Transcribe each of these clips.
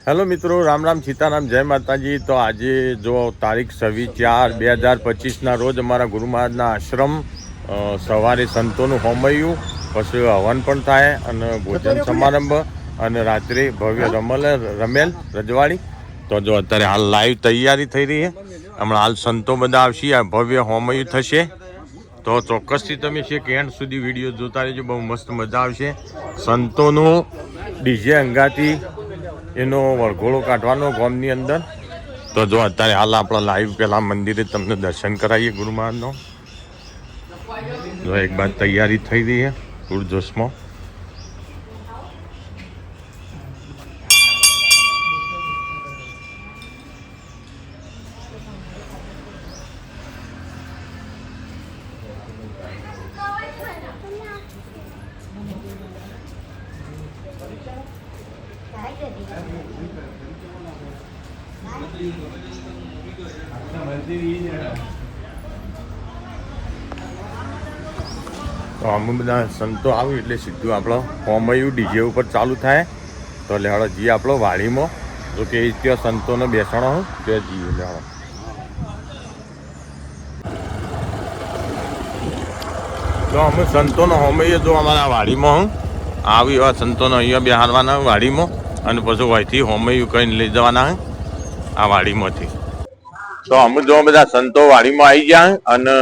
Hello મિત્રો, રામ રામ, સીતારામ, જય માતાજી। તો આજે જો તારીખ 26/4/2025ના રોજ અમારા ગુરુ મહારાજના આશ્રમ સવારે સંતોનું હોમયું, પછી હવન પણ થાય અને ભોજન સમારંભ અને રાત્રે ભવ્ય રમેલ રજવાડી। તો જો અત્યારે હાલ લાઈવ તૈયારી થઈ રહી છે। હમણાં હાલ સંતો બધા આવશે, આ ભવ્ય હોમયું થશે। તો ચોક્કસથી તમે છેક એન્ડ સુધી વિડીયો જોતા રહેજો, બહુ મસ્ત મજા આવશે। સંતોનું ડીજે અંગાથી એનો વરઘોડો કાઢવાનો ગામની અંદર। તો જો અત્યારે હાલ આપણે લાઈવ પેલા મંદિરે તમને દર્શન કરાવીએ ગુરુ મહારાજનો। જો એક બાદ તૈયારી થઈ રહી છે પૂરજોશમાં। તો અમે બધા સંતો આવ્યું એટલે સીધું આપણો હોમયું ડીજે ઉપર ચાલુ થાય। તો લેવાડો જઈએ આપણો વાડીમાં, જો કે ત્યાં સંતોને બેસાણો હોય ત્યાં જઈએ લેવાડો। તો અમે સંતોનો હોમયું જો અમારા વાડીમાં હું આવી એવા સંતોનો અહીંયા બેહારવાના વાડીમાં, અને પછી અહીંથી હોમયું કહીને લઈ જવાના આ વાડીમાંથી। તો અમે જો બધા સંતો વાડીમાં આવી ગયા, અને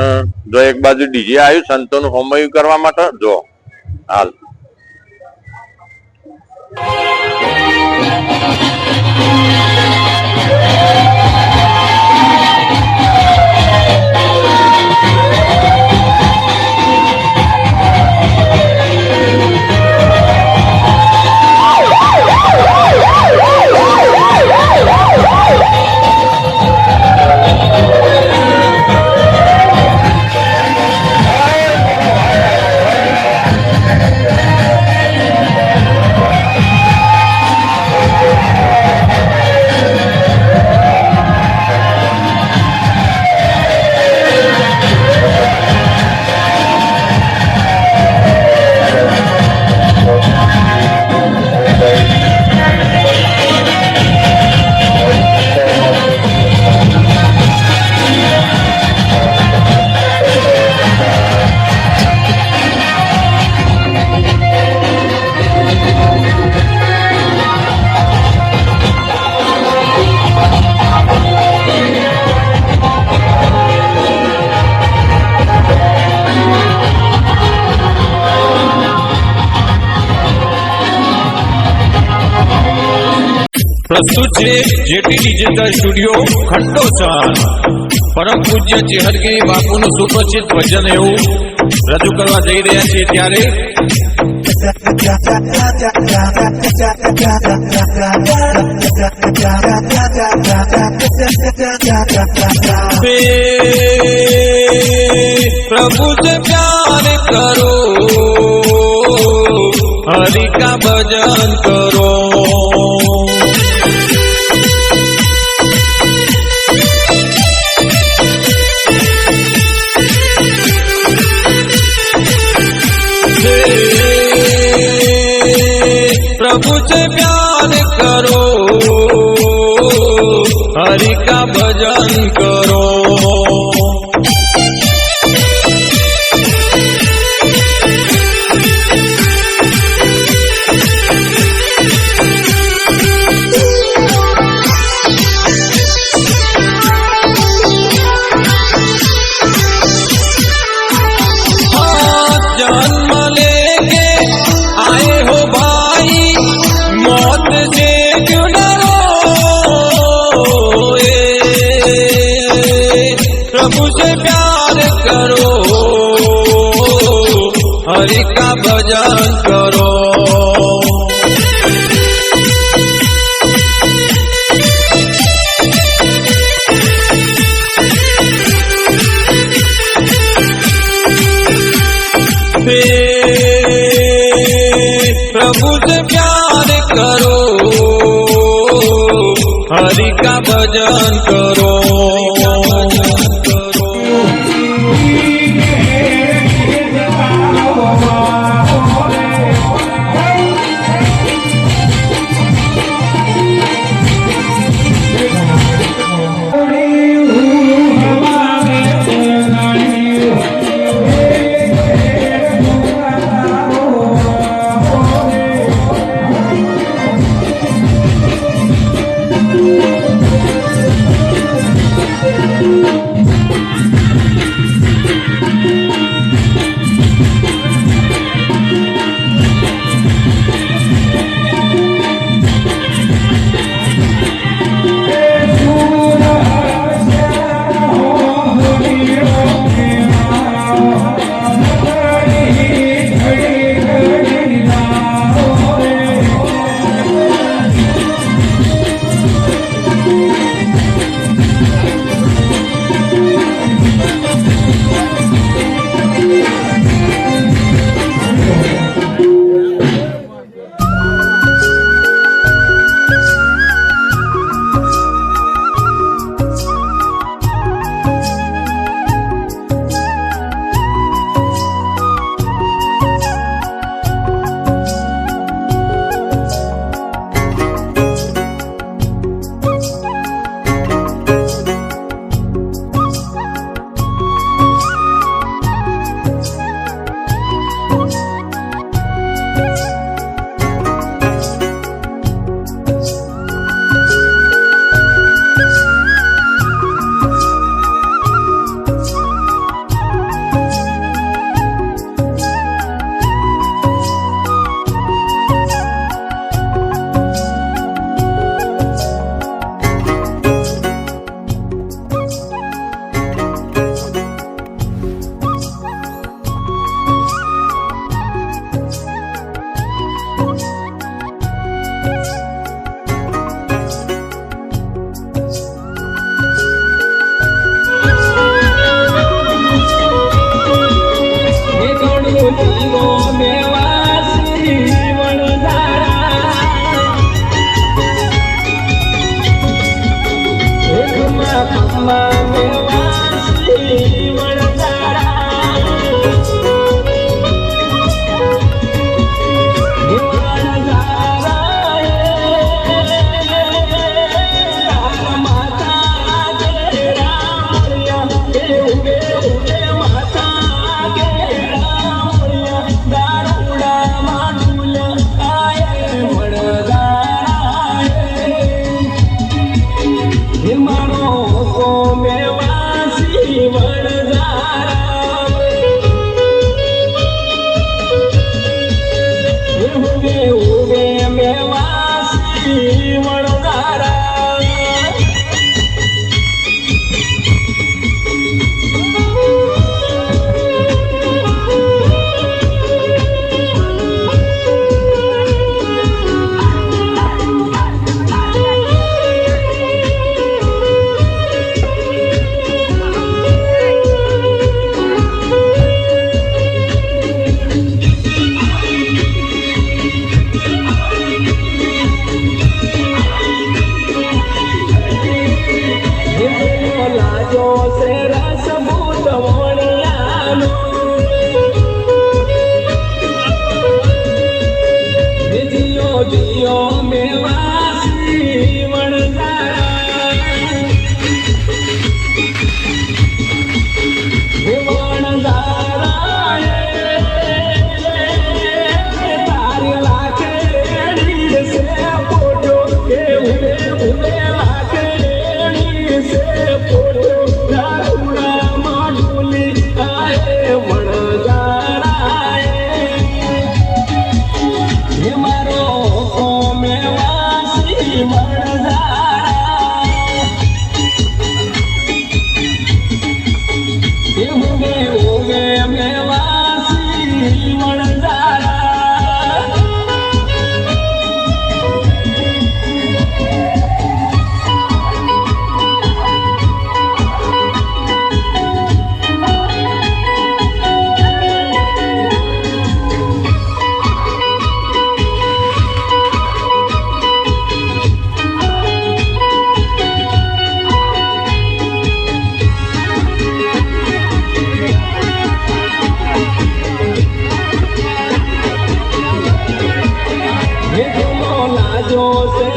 જો એક બાજુ ડીજે આવ્યું સંતોનું હોમયું કરવા માટે। જો હાલ प्रस्तुत है जेटी डिजिटल स्टूडियो खंडोसन। परम पूज्य चेहरगिरी बापूનું સુપ્રસિદ્ધ ભજન એવું રજૂ કરવા જઈ રહ્યા છે। ત્યારે प्रभु से प्यार करो, हरि का भजन करो। प्रभु से प्यार करो, हरि का भजन करो। जन्म लेके आए हो भाई, मौत से क्यों डरोए। प्रभु से प्यार करो, हरि का भजन करो। प्रभु से प्यार करो, हरि का भजन करो।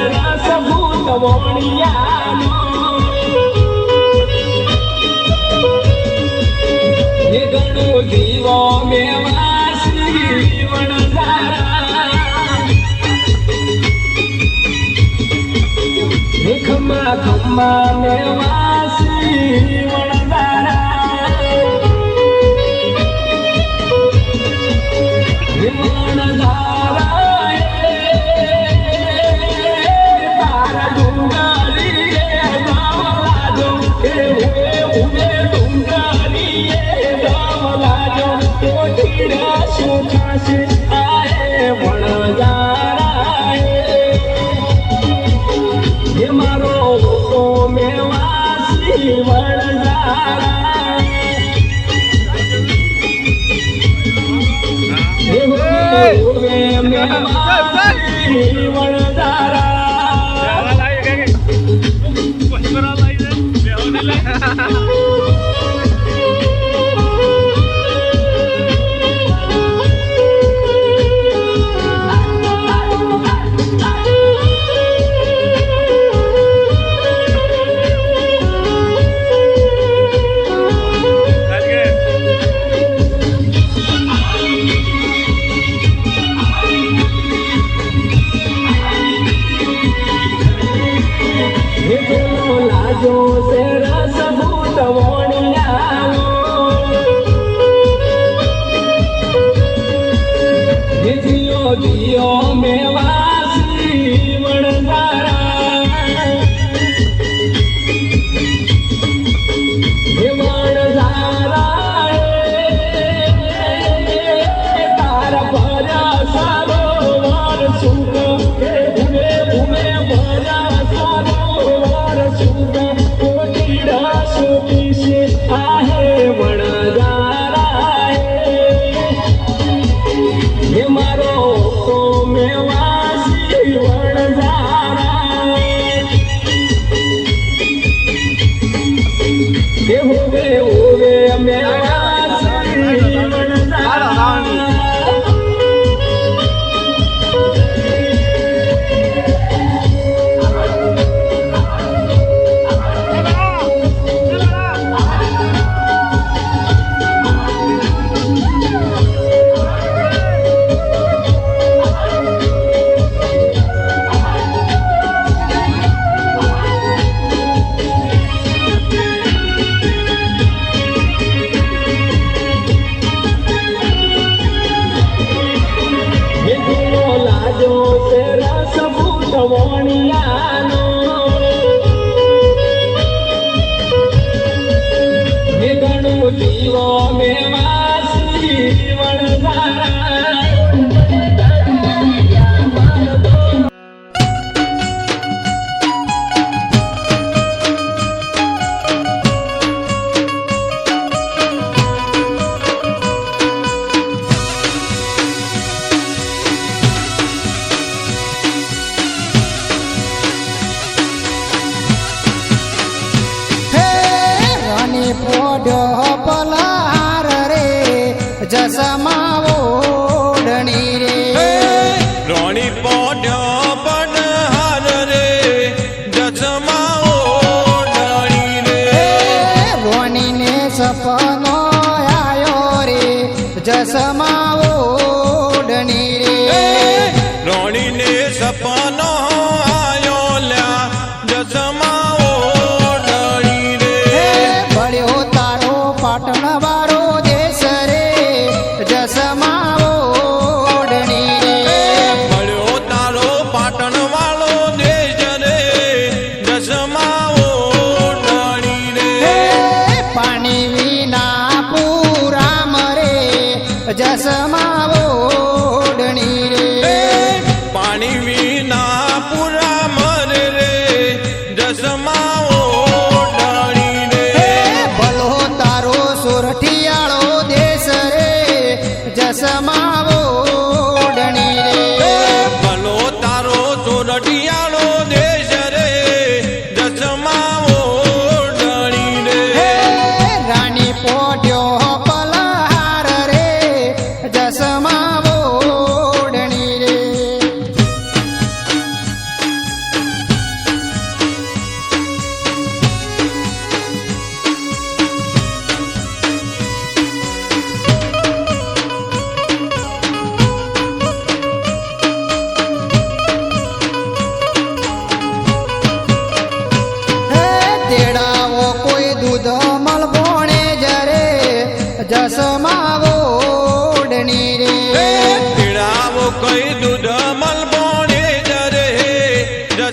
રસભૂત વણિયાનો હે ગણો દીવો મેવાસી વણધારા હે ખમ્મા ખમ્મા મેવાસી વણધારા હે વણધારા તારા ડુંગરી ગામલાજો હે ઉમે ડુંગરી ગામલાજો તો તીરા શું થશે આએ વણધારા હે મારો તો મેવાસી વણધારા હે હોવે મેવાસી વણધારા હે બોલો લાજો સે રસભૂત વણિયાનો હે જીઓ જીઓ મેવાસી વણધારા હે વણધારા તારા ભર્યા સરોવર સુખ હે ભૂમે ભૂમે ભર્યા સરોવર સુખ કોટીડા સુખી છે આહે વણધારા હે મારો તો મેવાસી વણધારા હે હોવે હોવે મેવાસી વણધારા હે ગુનો લાજો સે રસભૂત વણિયાનો હે ગણો જીવો મેવાસી વણધારા રાની પોઢ્યો પલહાર રે જસમાં ઓઢણી રે રોણી પોઢ્યો પનહાર રે જસમાં ઓઢણી રે રોનીને સપનો આયો રે જસમાં ઓઢણી રે રોણીને સપનો આયો લ્યા જસમાં ઓઢણી રે ભળ્યો તારો પાટણ વાળો દેશ રે જસમાં ઓઢણી રે મળ્યો તારો પાટણ વાળો દેશ રે જસમાં ઓઢણી રે પાણી વિના પૂરામ રે જસમાં ઓઢણી રે પાણી વિના પુરા મરે રે જસમાં ઓઢણી રે ભલો તારો સુરઠિયાળો દેશ રે જસમાં ઓઢણી રે ભલો તારો સોરઠિયાળો દેશ રે જસમાં ઓઢણી રે રાણી પોઢ્યો પલહાર રે જસમાં ઓઢણી રે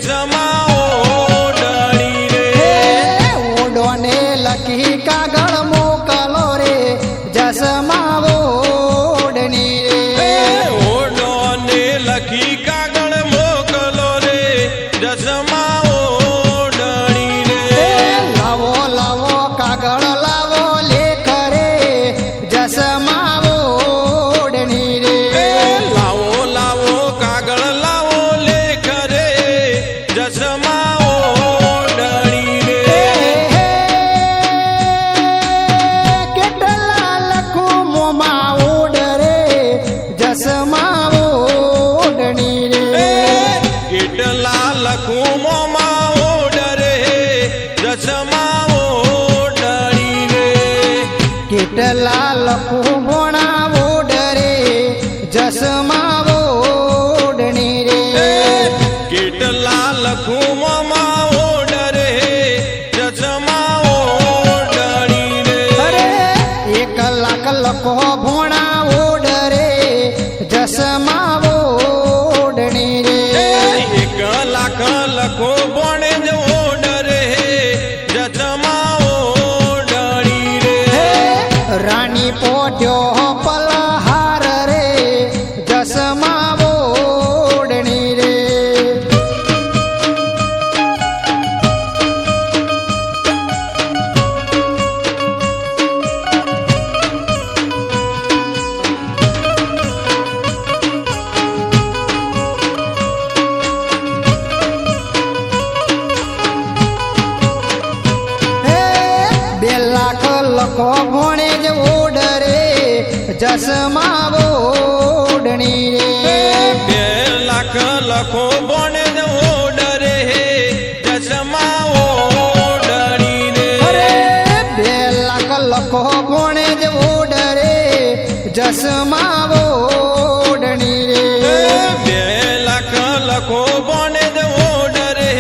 જસમા ઓઢણી રે ઓડોને લખી કાગળ મોકલો રે જસમા ઓઢણી રે ઓઢોને લખી કાગળ મોકલો રે જસમા ઓઢણી રે લાવો લાવો કાગળ લાવો લેખ રે જસમા ઓઢણી રે લાવો લાવો કાગળ લાવો લેખ રે જસમા ઓઢણી રે કેટલા લખું મોમાં ઓડ રે જસમા ઓઢણી રે કેટલા લખું મોમાં ઓઢરે જસમા ઓઢણી રે કેટલા લખું ભોણા ઓડ રે જસમા ઓઢણી રે કેટલા લખું મોમાં ઓઢરે જસમા ઓઢણી રે અરે 1 લાખ લખો ભોણા ઓડ રે જસમા ઓઢણી રે 1 લાખ લખો બોણે જ ઓઢરે જસમા ઓઢણી રે રાણી પોટ્યો પલહાર રે જસમા ઓઢણી રે હે 2 લાખ લખો ભોણે જ ઓડ રે જસમા ઓઢણી રે 2 લાખ લખો બોણે જ ઓઢરે જસમા ઓઢણી રે અરે 2 લાખ લખો ભોણે જ ઓડ રે જસમા ઓઢણી રે 2 લાખ લખો બોણે જ ઓઢરે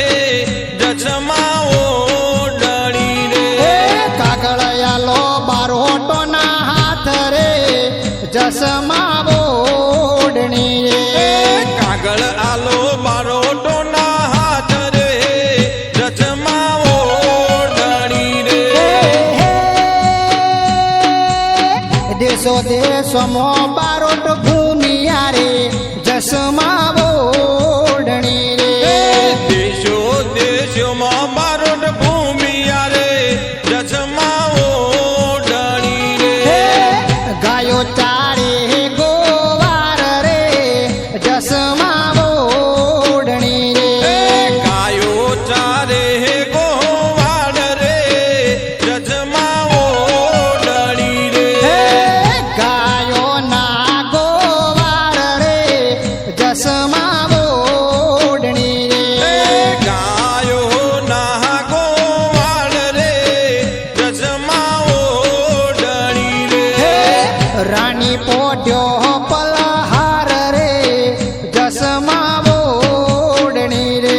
જસમા ઓઢણી રે હે કાગળિયાલો બારોટો ના હાથ રે જસમા ઓઢણી રે કાગળ આલો બારોટો ના હાથ રે જસમા ઓઢણી રે દેશો દેશોમાં બારોટ ભૂમિયા રે જસમા ઓઢણી રે દેશો દેશોમાં બારોટ ભૂમિ રે જસમા ઓઢણી હે રે ગાયો ચારે ગોવાર રે જસમા ઓઢણી રે ગાયો ચારે ગોવાડ રે જસમા ઓઢણી રે હે ગાયો ના ગોવાર રે જસમા ઓઢણી રે ગાયો ના ગોવાડ રે જસમા ઓઢણી રે હે રાણી પોટ્યો પલહાર રે જસમા ઓઢણી રે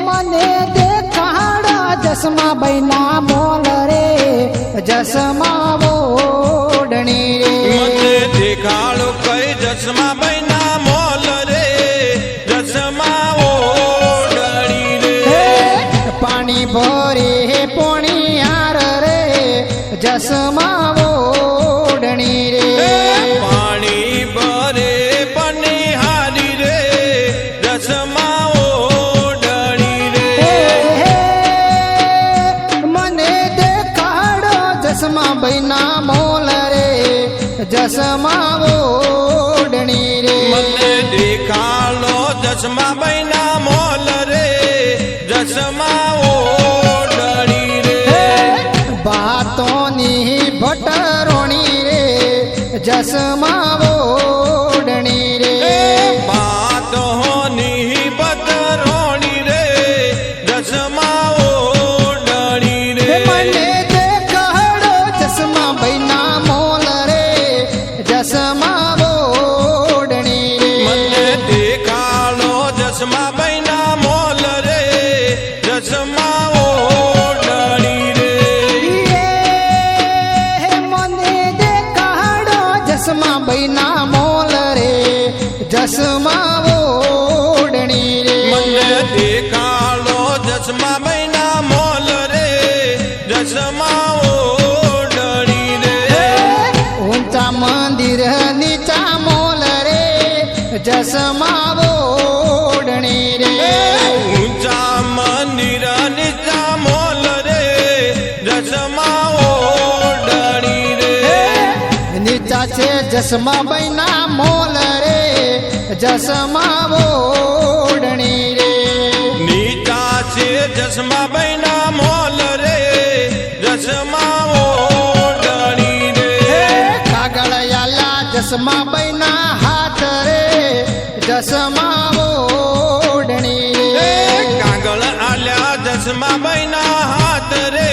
મને દેખાડ જસમા બૈના મોલ રે જસમા ઓઢણી રે મને દેખાડો કઈ જસમા બૈના મોલ રે જસમા ઓઢણી હે રે પાણી ભરે પોણિયાર રે જસમા ઓઢણી રે પાણી ભરે પનિહારી રે જસમા ઓઢણી રે મને દેખાડો જસમા બૈના મોલ રે જસમા ઓઢણી રે મને દેખાડો જસમા બૈના મોલ રે જસમા ઓઢણી રે બાતોની ભટરોણી રે જસમા ઓઢણી રે બાતોની બદરોણી રે જસમા ઓઢણી રે મને દેખાડો જસમા બૈના મોલ રે બૈના મોલ રે જસમા ઓઢણી રે મને દેખાડો જસમા બૈના મોલ રે જસમા ઓઢણી રે ઊંચા મંદિર નીચા મોલ રે જસમા ઓઢણી રે ઊંચા મંદિર નીચા મોલ રે જસમા ઓઢણી રે નીચા છે જસમા બૈના મોલ રે જસમા ઓઢણી રે નીચા છે જસમા બૈના મોલ રે જસમા ઓઢણી રે કાગળ આલા જસમા બૈના હાથ રે જસમા ઓઢણી રે કાગળ આલ્યા જસમા બૈના હાથ રે